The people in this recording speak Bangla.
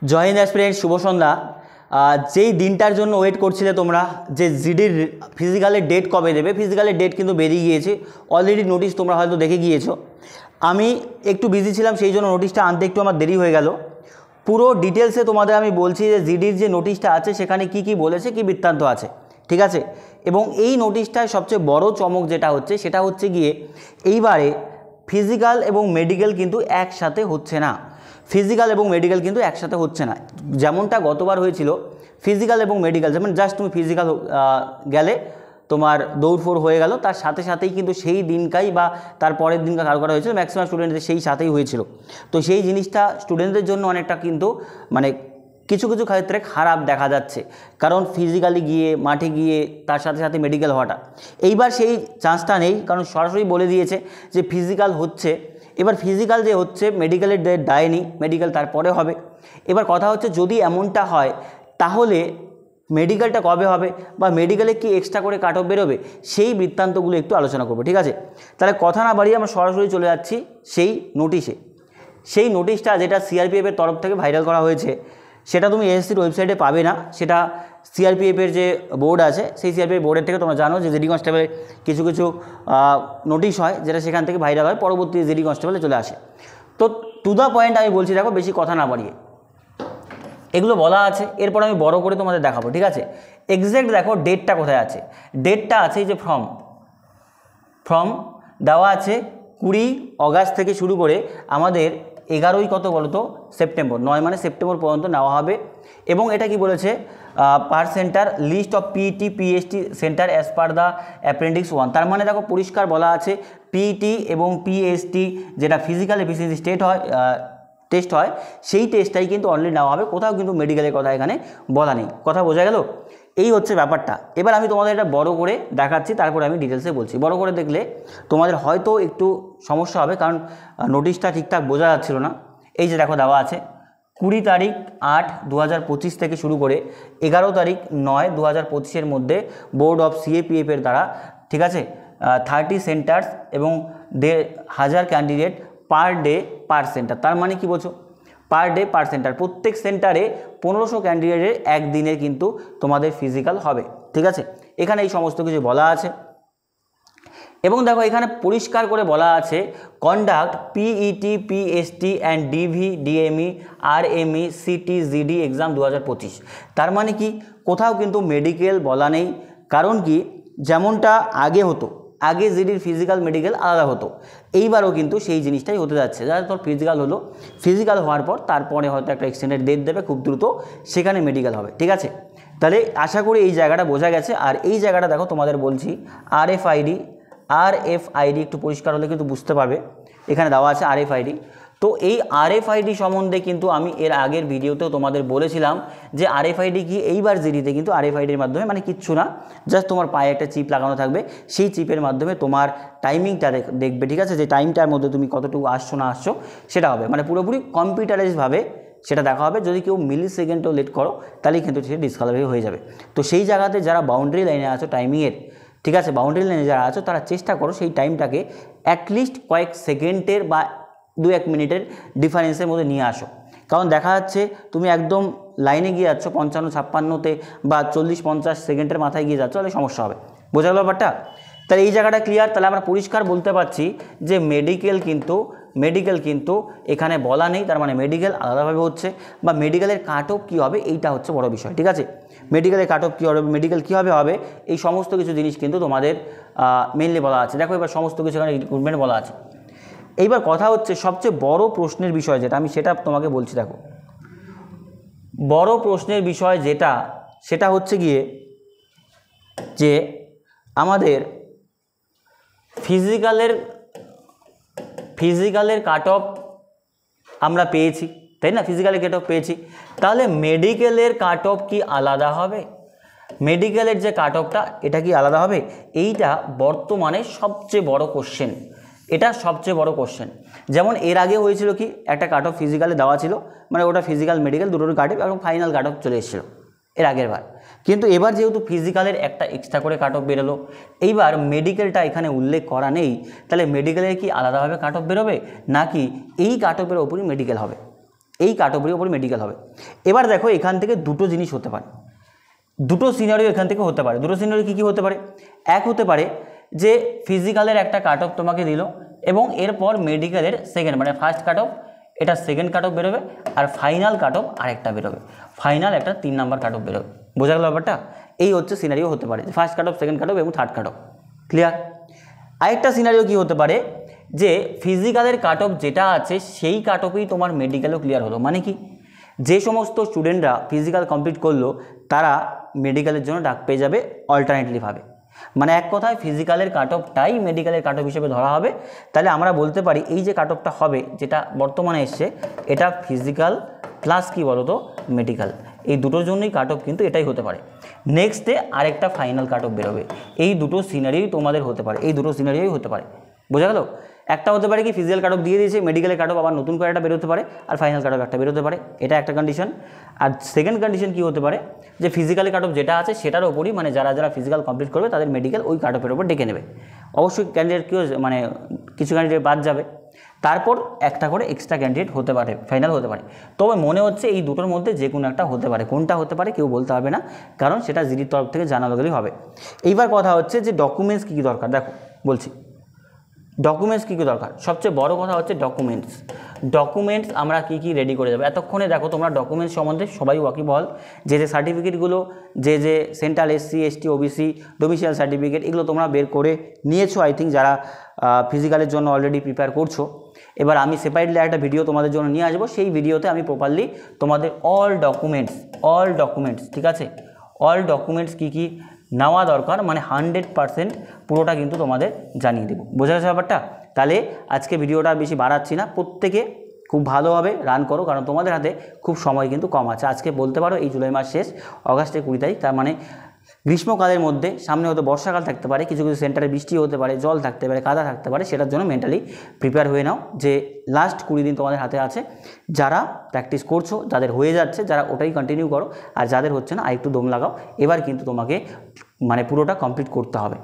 জয় হিন্দ অ্যাসপিরেন্ট, শুভ সন্ধ্যা। যেই দিনটার জন্য ওয়েট করছিলে তোমরা, যে জিডির ফিজিক্যালের ডেট কবে দেবে, ফিজিক্যালের ডেট কিন্তু বেরিয়ে গিয়েছে অলরেডি। নোটিশ তোমরা হয়তো দেখে গিয়েছো। আমি একটু বিজি ছিলাম, সেই জন্য নোটিশটা আনতে একটু আমার দেরি হয়ে গেল। পুরো ডিটেলসে তোমাদের আমি বলছি যে জিডির যে নোটিশটা আছে সেখানে কি কি বলেছে, কি বৃত্তান্ত আছে, ঠিক আছে। এবং এই নোটিশটায় সবচেয়ে বড় চমক যেটা হচ্ছে সেটা হচ্ছে গিয়ে এইবারে ফিজিক্যাল এবং মেডিকেল কিন্তু একসাথে হচ্ছে না। ফিজিক্যাল এবং মেডিকেল কিন্তু একসাথে হচ্ছে না, যেমনটা গতবার হয়েছিল। ফিজিক্যাল এবং মেডিকেল যেমন জাস্ট তুমি ফিজিক্যাল গেলে তোমার দৌড়ফোড় হয়ে গেল, তার সাথে সাথেই কিন্তু সেই দিনকাই বা তার পরের দিনকা কারো করা হয়েছিল, ম্যাক্সিমাম স্টুডেন্টদের সেই সাথেই হয়েছিল। তো সেই জিনিসটা স্টুডেন্টদের জন্য অনেকটা কিন্তু মানে কিছু কিছু ক্ষেত্রে খারাপ দেখা যাচ্ছে, কারণ ফিজিক্যালি গিয়ে মাঠে গিয়ে তার সাথে সাথে মেডিকেল হওয়াটা, এইবার সেই চান্সটা নেই, কারণ সরাসরি বলে দিয়েছে যে ফিজিক্যাল হচ্ছে। এবার ফিজিক্যাল যে হচ্ছে, মেডিকেলের ডেট দেয়নি, মেডিকেল তারপরে হবে। এবার কথা হচ্ছে যদি এমনটা হয় তাহলে মেডিকেলটা কবে হবে বা মেডিকেলে কি এক্সট্রা করে কাট অফ বেরোবে, সেই বৃত্তান্তগুলো একটু আলোচনা করবো, ঠিক আছে। তাহলে কথা না বাড়িয়ে আমরা সরাসরি চলে যাচ্ছি সেই নোটিশে। সেই নোটিশটা যেটা সিআরপিএফের তরফ থেকে ভাইরাল করা হয়েছে, সেটা তুমি এসএসসির ওয়েবসাইটে পাবে না। সেটা সিআরপিএফের যে বোর্ড আছে, সেই সিআরপিএফ বোর্ডের থেকে তোমরা জানো যে জিডি কনস্টেবলের কিছু কিছু নোটিশ হয়, যেটা সেখান থেকে ভাইরাল হয়, পরবর্তী জিডি কনস্টেবলে চলে আসে। তো টু দ্য পয়েন্ট আমি বলছি, দেখো বেশি কথা না বাড়িয়ে, এগুলো বলা আছে, এরপর আমি বড় করে তোমাদের দেখাবো, ঠিক আছে। এক্স্যাক্ট দেখো ডেটটা কোথায় আছে। ডেটটা আছে এই যে ফর্ম দেওয়া আছে 20 অগাস্ট থেকে শুরু করে আমাদের 11ই কত বলো তো সেপ্টেম্বর, 9 মানে সেপ্টেম্বর পর্যন্ত নেওয়া হবে। এবং এটা কি বলেছে, per center list of PET PST center as per the appendix 1। তার মানে দেখো পরিষ্কার বলা আছে পিইটি এবং পিএসটি যেটা ফিজিক্যাল এফিসিয়েন্সি টেস্ট হয়, সেই টেস্টটাই কিন্তু অনলি নেওয়া হবে, কোথাও কিন্তু মেডিকেলের কথা এখানে বলা নেই। কথা বোঝা গেল? এই হচ্ছে ব্যাপারটা। এবার আমি তোমাদের এটা বড় করে দেখাচ্ছি, তারপরে আমি ডিটেলসে বলছি। বড় করে দেখলে তোমাদের হয়তো একটু সমস্যা হবে, কারণ নোটিশটা ঠিকঠাক বোঝা যাচ্ছিল না। এই যে দেখো দেওয়া আছে 20 তারিখ 8 2025 থেকে শুরু করে 11 তারিখ 9 2025-এর মধ্যে বোর্ড অফ সিএপিএফের দ্বারা, ঠিক আছে, 30 সেন্টার্স এবং 1000 candidate per day per centre. তার মানে কি বলছো, পার ডে পার সেন্টার, প্রত্যেক সেন্টারে 1500 ক্যান্ডিডেটের একদিনের কিন্তু তোমাদের ফিজিক্যাল হবে, ঠিক আছে। এখানে এই সমস্ত কিছু বলা আছে। এবং দেখো এখানে পরিষ্কার করে বলা আছে conduct PET PST and DV DME RME CT GD exam 2025। তার মানে কি, কোথাও কিন্তু মেডিকেল বলা নেই। কারণ কি, যেমনটা আগে হতো, আগে জিডির ফিজিক্যাল মেডিকেল আলাদা হতো, এইবারও কিন্তু সেই জিনিসটাই হতে যাচ্ছে। যারা তোর ফিজিক্যাল হলো, ফিজিক্যাল হওয়ার পর তারপরে হয়তো একটা এক্সটেন্ডেড ডেট দেবে খুব দ্রুত, সেখানে মেডিকেল হবে, ঠিক আছে। তাহলে আশা করি এই জায়গাটা বোঝা গেছে। আর এই জায়গাটা দেখো তোমাদের বলছি আরএফআইডি একটু পরিষ্কার হলে কিন্তু বুঝতে পারবে, এখানে দেওয়া আছে আরএফআইডি। তো এই আরএফআইডি সম্বন্ধে কিন্তু আমি এর আগের ভিডিওতেও তোমাদের বলেছিলাম যে আরএফআইডি কি। এইবার জিডিতে কিন্তু আরএফআইডির মাধ্যমে মানে কিচ্ছু না, জাস্ট তোমার পায়ে একটা চিপ লাগানো থাকবে, সেই চিপের মাধ্যমে তোমার টাইমিংটা দেখবে, ঠিক আছে, যে টাইমটার মধ্যে তুমি কতটুকু আসছো না আসছো সেটা হবে, মানে পুরোপুরি কম্পিউটারাইজভাবে সেটা দেখা হবে। যদি কেউ মিলি সেকেন্ডও লেট করো তাহলেই কিন্তু সেটা ডিসকালারি হয়ে যাবে। তো সেই জায়গাতে যারা বাউন্ডারি লাইনে আছো টাইমিংয়ের, ঠিক আছে, বাউন্ডারি লাইনে যারা আছো তারা চেষ্টা করো সেই টাইমটাকে অ্যাটলিস্ট কয়েক সেকেন্ডের বা 2-1 মিনিটের ডিফারেন্সের মধ্যে নিয়ে আসো। কারণ দেখা যাচ্ছে তুমি একদম লাইনে গিয়ে যাচ্ছ 55-56তে বা 40-50 সেকেন্ডের মাথায় গিয়ে যাচ্ছ, তাহলে সমস্যা হবে। বোঝা গেল ব্যাপারটা? তাহলে এই জায়গাটা ক্লিয়ার। তাহলে আমরা পরিষ্কার বলতে পারছি যে মেডিকেল কিন্তু এখানে বলা নেই, তার মানে মেডিকেল আলাদাভাবে হচ্ছে, বা মেডিকেলের কাট অফ কী হবে এইটা হচ্ছে বড় বিষয়, ঠিক আছে। মেডিকেলের কাট অফ কী হবে, মেডিকেল কীভাবে হবে, এই সমস্ত কিছু জিনিস কিন্তু তোমাদের মেনলি বলা আছে। দেখো এবার সমস্ত কিছু এখানে রিক্রুটমেন্ট বলা আছে। এইবার কথা হচ্ছে সবচেয়ে বড় প্রশ্নের বিষয় যেটা, আমি সেটা তোমাকে বলছি। দেখো বড় প্রশ্নের বিষয় যেটা, সেটা হচ্ছে গিয়ে যে আমাদের ফিজিক্যালের কাট অফ আমরা পেয়েছি, তাই না, ফিজিক্যালের কাট অফ পেয়েছি। তাহলে মেডিকেলের কাট অফ কি আলাদা হবে? মেডিকেলের যে কাট অফটা এটা কি আলাদা হবে? এইটা বর্তমানে সবচেয়ে বড় কোশ্চেন, এটা সবচেয়ে বড় কোশ্চেন। যেমন এর আগে হয়েছিল কি, একটা কাট অফ ফিজিক্যালে দেওয়া ছিল, মানে ওটা ফিজিক্যাল মেডিকেল দুটোর কাট অফ এবং ফাইনাল কাট অফ চলে এসেছিলো এর আগের বার। কিন্তু এবার যেহেতু ফিজিক্যালের একটা এক্সট্রা করে কাট অফ বেরোলো, এইবার মেডিকেলটা এখানে উল্লেখ করা নেই, তাহলে মেডিকেলের কি আলাদাভাবে কাট অফ বেরোবে নাকি এই কাট অফের ওপরই মেডিকেল হবে? এই কাট অফের উপর মেডিকেল হবে। এবার দেখো এখান থেকে দুটো জিনিস হতে পারে, দুটো সিনারিও এখান থেকে হতে পারে। দুটো সিনারিও কী কী হতে পারে? এক হতে পারে যে ফিজিক্যালের একটা কাট অফ তোমাকে দিল এবং এরপর মেডিকেলের সেকেন্ড মানে ফার্স্ট কাট অফ, এটা সেকেন্ড কাট অফ বেরোবে, আর ফাইনাল কাট অফ আরেকটা বেরোবে, ফাইনাল একটা 3 নাম্বার কাট অফ বেরোবে। বোঝা গেল ব্যাপারটা? এই হচ্ছে সিনারিও হতে পারে, first cut off, second cut off এবং থার্ড কাট অফ। ক্লিয়ার? আরেকটা সিনারিও কী হতে পারে যে ফিজিক্যালের কাট অফ যেটা আছে সেই কাট অফেই তোমার মেডিকেলও ক্লিয়ার হলো। মানে কি, যে সমস্ত স্টুডেন্টরা ফিজিক্যাল কমপ্লিট করলো তারা মেডিকেলের জন্য ডাক পেয়ে যাবে অল্টারনেটলিভাবে। মানে এক কথায় ফিজিক্যালের কাট অফটাই মেডিকেলের কাট অফ হিসেবে ধরা হবে। তাহলে আমরা বলতে পারি এই যে কাট অফটা হবে, যেটা বর্তমানে এসছে, এটা ফিজিক্যাল প্লাস কি বলো তো মেডিকেল, এই দুটোর জন্যই কাট অফ কিন্তু এটাই হতে পারে। নেক্সটে আরেকটা ফাইনাল কাট অফ বেরোবে। এই দুটো সিনারিই তোমাদের হতে পারে, এই দুটো সিনারিই হতে পারে। বোঝা গেল? একটা হতে পারে কি ফিজিক্যাল কাট অফ দিয়ে দিয়েছে, মেডিকেলের কাট অফ আবার নতুন করে একটা বেরোতে পারে, আর ফাইনাল কাট অফ একটা বেরোতে পারে, এটা একটা কন্ডিশন। আর সেকেন্ড কন্ডিশন কী হতে পারে যে ফিজিক্যালি কাট অফ যেটা আছে সেটার ওপরই মানে যারা যারা ফিজিক্যাল কমপ্লিট করবে তাদের মেডিকেল ওই কাট অফের ওপর ডেকে নেবে। অবশ্যই ক্যান্ডিডেট কেউ মানে কিছু ক্যান্ডিডেট বাদ যাবে, তারপর একটা করে এক্সট্রা ক্যান্ডিডেট হতে পারে, ফাইনাল হতে পারে। তবে মনে হচ্ছে এই দুটোর মধ্যে যে কোনো একটা হতে পারে, কোনটা হতে পারে কেউ বলতে পারবে না, কারণ সেটা জিডির তরফ থেকে জানানো গেলেই হবে। এইবার কথা হচ্ছে যে ডকুমেন্টস কী কী দরকার। দেখো বলছি ডকুমেন্টস কী কী দরকার, সবচেয়ে বড় কথা হচ্ছে ডকুমেন্টস আমরা কী কী রেডি করে যাবো। এতক্ষণে দেখো তোমরা ডকুমেন্টস সম্বন্ধে সবাই ওয়াকিবহল, যে সার্টিফিকেটগুলো যে central SC ST OBC domicile certificate এগুলো তোমরা বের করে নিয়েছো আই থিঙ্ক, যারা ফিজিক্যালের জন্য অলরেডি প্রিপেয়ার করছো। এবার আমি সেপারেটলি একটা ভিডিও তোমাদের জন্য নিয়ে আসবো, সেই ভিডিওতে আমি প্রপারলি তোমাদের অল ডকুমেন্টস ঠিক আছে, অল ডকুমেন্টস কী কী নেওয়া দরকার মানে 100% পুরোটা কিন্তু তোমাদের জানিয়ে দেবো। বোঝা গেছে ব্যাপারটা? তাহলে আজকে ভিডিওটা বেশি বাড়াচ্ছি না, প্রত্যেকে খুব ভালোভাবে রান করো, কারণ তোমাদের হাতে খুব সময় কিন্তু কম আছে। আজকে বলতে পারো এই জুলাই মাস শেষ, অগাস্টের 20 তারিখ, তার মানে গ্রীষ্মকালের মধ্যে সামনে হয়তো বর্ষাকাল থাকতে পারে, কিছু কিছু সেন্টারে বৃষ্টি হতে পারে, জল থাকতে পারে, কাদা থাকতে পারে, সেটার জন্য মেন্টালি প্রিপেয়ার হয়ে নাও যে লাস্ট 20 দিন তোমাদের হাতে আছে। যারা প্র্যাকটিস করছো, যাদের হয়ে যাচ্ছে, যারা ওটাই কন্টিনিউ করো, আর যাদের হচ্ছে না আরেকটু দম লাগাও। এবার কিন্তু তোমাকে মানে পুরোটা কমপ্লিট করতে হবে।